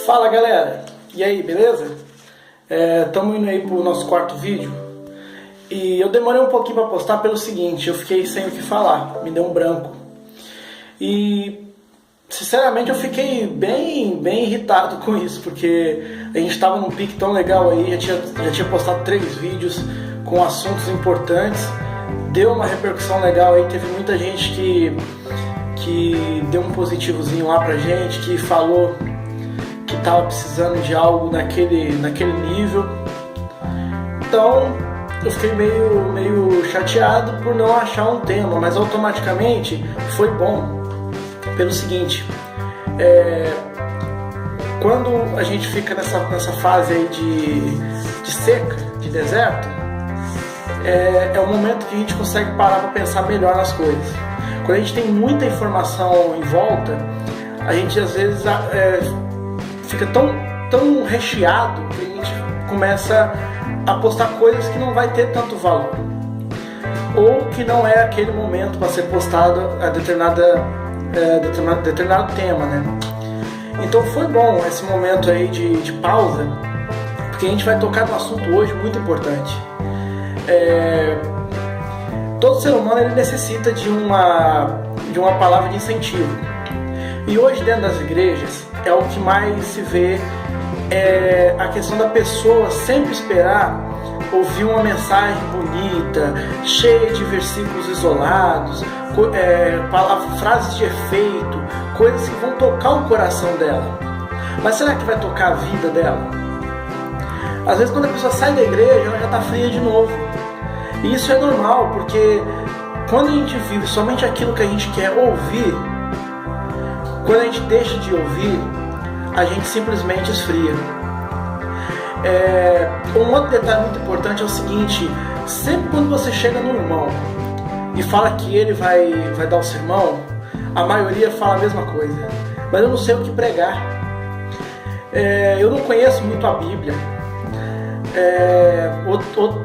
Fala galera, e aí, beleza? Estamos indo aí pro nosso quarto vídeo. E eu demorei um pouquinho para postar pelo seguinte: eu fiquei sem o que falar, me deu um branco. E sinceramente eu fiquei bem irritado com isso, porque a gente estava num pique tão legal aí, já tinha postado 3 vídeos com assuntos importantes, deu uma repercussão legal aí, teve muita gente que deu um positivozinho lá pra gente, que falou que estava precisando de algo naquele nível. Então eu fiquei meio chateado por não achar um tema, mas automaticamente foi bom pelo seguinte: quando a gente fica nessa fase aí de seca, de deserto, é o momento que a gente consegue parar para pensar melhor nas coisas. Quando a gente tem muita informação em volta, a gente às vezes fica tão recheado que a gente começa a postar coisas que não vai ter tanto valor, ou que não é aquele momento para ser postado a determinado tema, né? Então foi bom esse momento aí de pausa, porque a gente vai tocar num assunto hoje muito importante. Todo ser humano ele necessita de uma palavra de incentivo, e hoje dentro das igrejas é o que mais se vê, a questão da pessoa sempre esperar ouvir uma mensagem bonita, cheia de versículos isolados, frases de efeito, coisas que vão tocar o coração dela. Mas será que vai tocar a vida dela? Às vezes quando a pessoa sai da igreja, ela já está fria de novo. E isso é normal, porque quando a gente vive somente aquilo que a gente quer ouvir, quando a gente deixa de ouvir, a gente simplesmente esfria. Um outro detalhe muito importante é o seguinte: sempre quando você chega num irmão e fala que ele vai dar o sermão, a maioria fala a mesma coisa: mas eu não sei o que pregar, eu não conheço muito a Bíblia.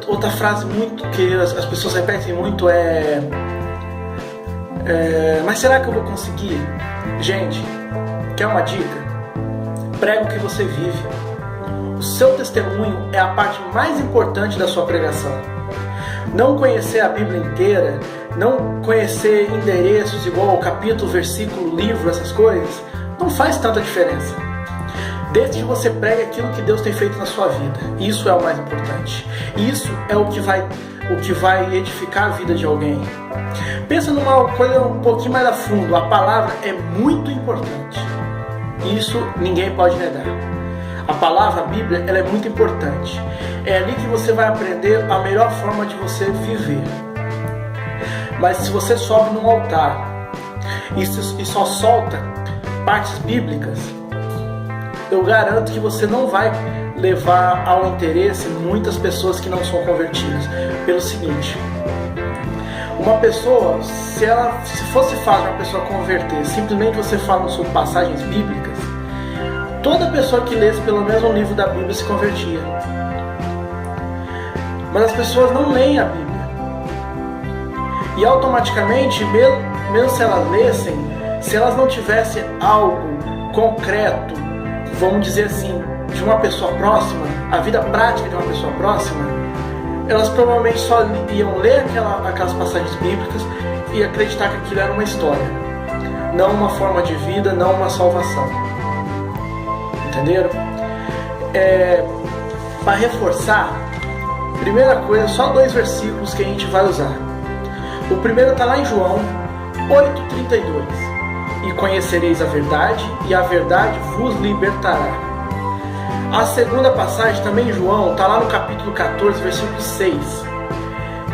Outra frase muito que as pessoas repetem muito mas será que eu vou conseguir? Gente, quer uma dica? Prega o que você vive. O seu testemunho é a parte mais importante da sua pregação. Não conhecer a Bíblia inteira, não conhecer endereços igual capítulo, versículo, livro, essas coisas, não faz tanta diferença. Desde que você pregue aquilo que Deus tem feito na sua vida. Isso é o mais importante. Isso é o que vai edificar a vida de alguém. Pensa numa coisa um pouquinho mais a fundo. A palavra é muito importante. Isso ninguém pode negar. A palavra, a Bíblia, ela é muito importante. É ali que você vai aprender a melhor forma de você viver. Mas se você sobe num altar e só solta partes bíblicas, eu garanto que você não vai levar ao interesse muitas pessoas que não são convertidas. Pelo seguinte: uma pessoa, se fosse fácil uma pessoa converter, simplesmente você falando sobre passagens bíblicas, toda pessoa que lesse pelo menos um livro da Bíblia se convertia. Mas as pessoas não leem a Bíblia. E automaticamente, mesmo se elas lessem, se elas não tivessem algo concreto, vamos dizer assim, de uma pessoa próxima, a vida prática de uma pessoa próxima, elas provavelmente só iam ler aquelas passagens bíblicas e acreditar que aquilo era uma história, não uma forma de vida, não uma salvação. Entenderam? Para reforçar, primeira coisa, só 2 versículos que a gente vai usar. O primeiro está lá em João 8,32. E conhecereis a verdade, e a verdade vos libertará. A segunda passagem, também em João, está lá no capítulo 14, versículo 6.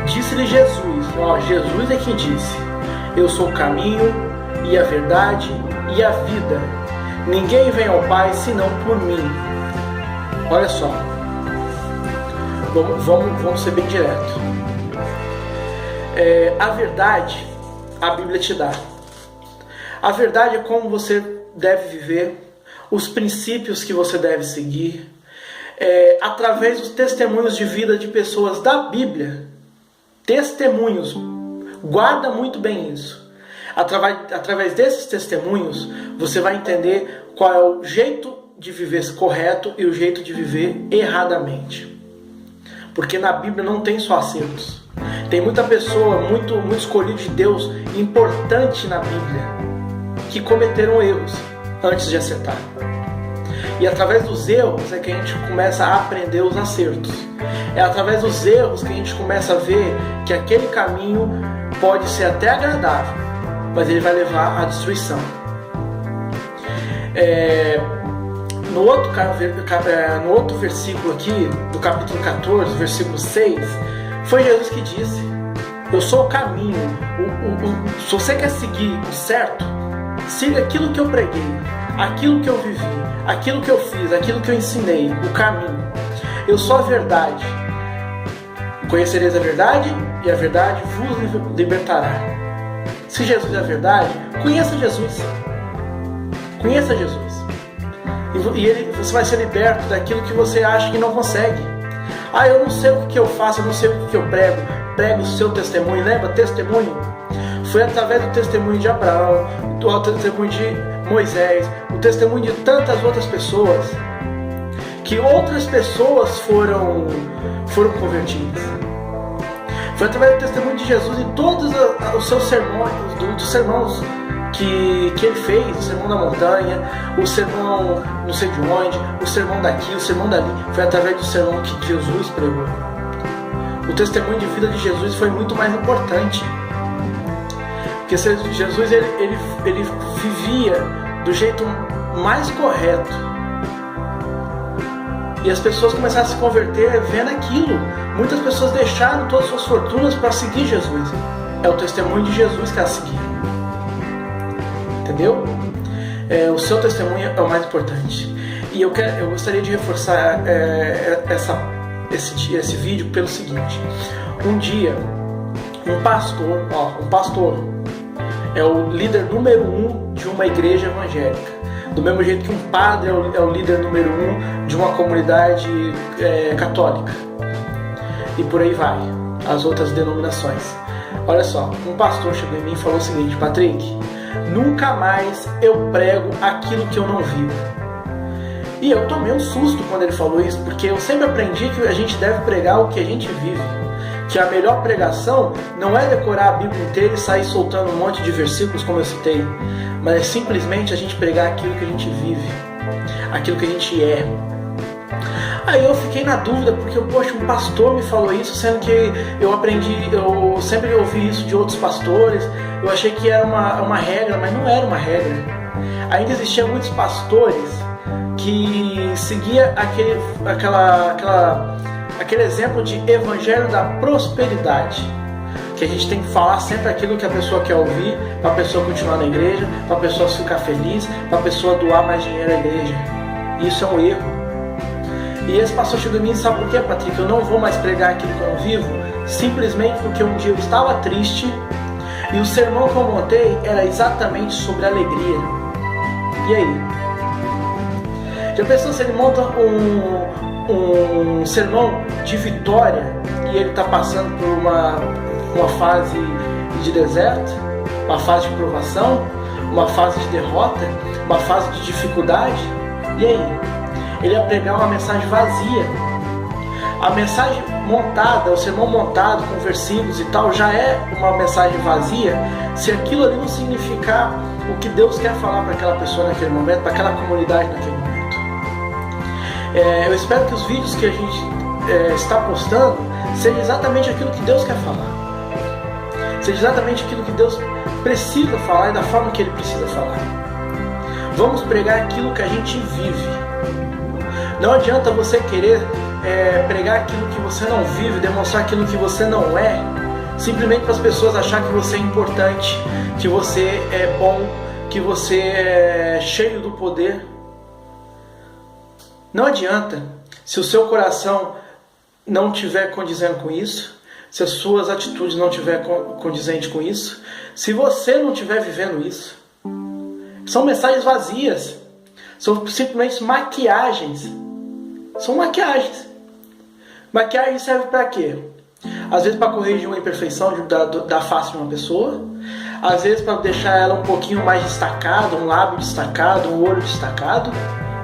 Disse-lhe Jesus, Jesus é quem disse: eu sou o caminho, e a verdade, e a vida. Ninguém vem ao Pai senão por mim. Olha só, vamos ser bem direto. A verdade, a Bíblia te dá. A verdade é como você deve viver, os princípios que você deve seguir, através dos testemunhos de vida de pessoas da Bíblia. Testemunhos, guarda muito bem isso. Através desses testemunhos, você vai entender qual é o jeito de viver correto e o jeito de viver erradamente. Porque na Bíblia não tem só acertos. Tem muita pessoa, muito escolhido de Deus, importante na Bíblia, que cometeram erros antes de acertar. E através dos erros é que a gente começa a aprender os acertos. É através dos erros que a gente começa a ver que aquele caminho pode ser até agradável, mas ele vai levar à destruição. No outro versículo aqui, do capítulo 14, versículo 6, foi Jesus que disse: eu sou o caminho. Se você quer seguir o certo, siga aquilo que eu preguei, aquilo que eu vivi, aquilo que eu fiz, aquilo que eu ensinei, o caminho. Eu sou a verdade. Conhecereis a verdade e a verdade vos libertará. Se Jesus é a verdade, conheça Jesus. Conheça Jesus. E você vai ser liberto daquilo que você acha que não consegue. Eu não sei o que eu faço, eu não sei o que eu prego. Prega o seu testemunho. Lembra? Testemunho. Foi através do testemunho de Abraão, do testemunho de Moisés, o testemunho de tantas outras pessoas, que outras pessoas foram convertidas. Foi através do testemunho de Jesus e todos os seus sermões, dos sermãos que ele fez, o sermão da montanha, o sermão não sei de onde, o sermão daqui, o sermão dali, foi através do sermão que Jesus pregou. O testemunho de vida de Jesus foi muito mais importante, porque Jesus ele vivia do jeito mais correto, e as pessoas começaram a se converter vendo aquilo. Muitas pessoas deixaram todas as suas fortunas para seguir Jesus. É o testemunho de Jesus que elas seguiram. Entendeu? O seu testemunho é o mais importante. E eu gostaria de reforçar esse vídeo pelo seguinte: um dia, um pastor é o líder número 1 de uma igreja evangélica. Do mesmo jeito que um padre é o líder número 1 de uma comunidade católica. E por aí vai, as outras denominações. Olha só, um pastor chegou em mim e falou o seguinte: Patrick, nunca mais eu prego aquilo que eu não vivo. E eu tomei um susto quando ele falou isso, porque eu sempre aprendi que a gente deve pregar o que a gente vive. Que a melhor pregação não é decorar a Bíblia inteira e sair soltando um monte de versículos como eu citei, mas é simplesmente a gente pregar aquilo que a gente vive, aquilo que a gente é. Aí eu fiquei na dúvida, porque um pastor me falou isso, sendo que eu sempre ouvi isso de outros pastores. Eu achei que era uma regra, mas não era uma regra. Ainda existiam muitos pastores que seguiam aquele exemplo de evangelho da prosperidade, que a gente tem que falar sempre aquilo que a pessoa quer ouvir, para a pessoa continuar na igreja, para a pessoa ficar feliz, para a pessoa doar mais dinheiro à igreja. Isso é um erro. E esse pastor chegou em mim: sabe por quê, Patrick? Eu não vou mais pregar aquilo que eu não vivo, simplesmente porque um dia eu estava triste e o sermão que eu montei era exatamente sobre alegria. E aí? Já pensou se ele monta um sermão de vitória e ele está passando por uma fase de deserto, uma fase de provação, uma fase de derrota, uma fase de dificuldade? E aí? Ele ia pregar uma mensagem vazia. A mensagem montada, o sermão montado com versículos e tal, já é uma mensagem vazia se aquilo ali não significar o que Deus quer falar para aquela pessoa naquele momento, para aquela comunidade naquele momento. Eu espero que os vídeos que a gente está postando seja exatamente aquilo que Deus quer falar, seja exatamente aquilo que Deus precisa falar e da forma que Ele precisa falar. Vamos pregar aquilo que a gente vive. Não adianta você querer pregar aquilo que você não vive, demonstrar aquilo que você não é, simplesmente para as pessoas acharem que você é importante, que você é bom, que você é cheio do poder. Não adianta. Se o seu coração não estiver condizendo com isso, se as suas atitudes não estiverem condizentes com isso, se você não estiver vivendo isso, são mensagens vazias, são simplesmente maquiagens. São maquiagens. Maquiagem serve para quê? Às vezes para corrigir uma imperfeição da face de uma pessoa, às vezes para deixar ela um pouquinho mais destacada, um lábio destacado, um olho destacado,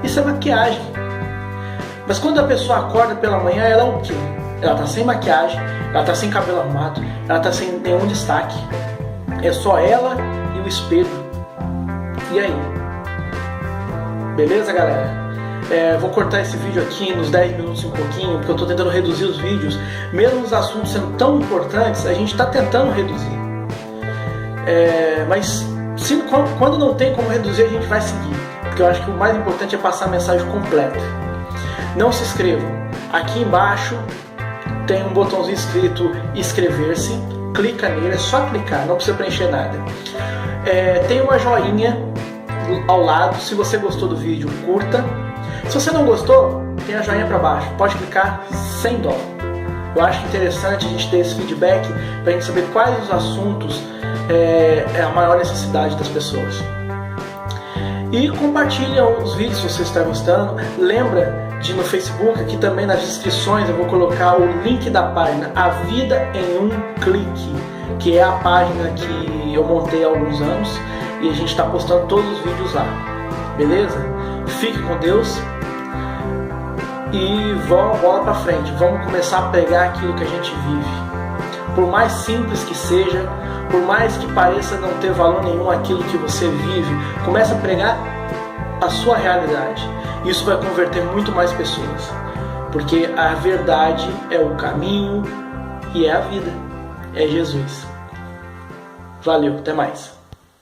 Isso é maquiagem. Mas quando a pessoa acorda pela manhã, ela é o quê? Ela tá sem maquiagem, ela tá sem cabelo arrumado, ela tá sem nenhum destaque. É só ela e o espelho. E aí? Beleza, galera? Vou cortar esse vídeo aqui nos 10 minutos e um pouquinho, porque eu estou tentando reduzir os vídeos. Mesmo os assuntos sendo tão importantes, a gente está tentando reduzir. Mas quando não tem como reduzir, a gente vai seguir. Porque eu acho que o mais importante é passar a mensagem completa. Não se inscrevam. Aqui embaixo tem um botãozinho escrito inscrever-se. Clica nele, é só clicar, não precisa preencher nada. Tem uma joinha ao lado. Se você gostou do vídeo, curta. Se você não gostou, tem a joinha para baixo, pode clicar sem dó. Eu acho interessante a gente ter esse feedback para a gente saber quais os assuntos é a maior necessidade das pessoas. E compartilha os vídeos se você está gostando. Lembra de no Facebook, aqui também nas descrições eu vou colocar o link da página A Vida em um Clique, que é a página que eu montei há alguns anos e a gente está postando todos os vídeos lá. Beleza? Fique com Deus e vamos bola para frente. Vamos começar a pregar aquilo que a gente vive. Por mais simples que seja, por mais que pareça não ter valor nenhum aquilo que você vive, comece a pregar a sua realidade. Isso vai converter muito mais pessoas, porque a verdade é o caminho e é a vida. É Jesus. Valeu, até mais.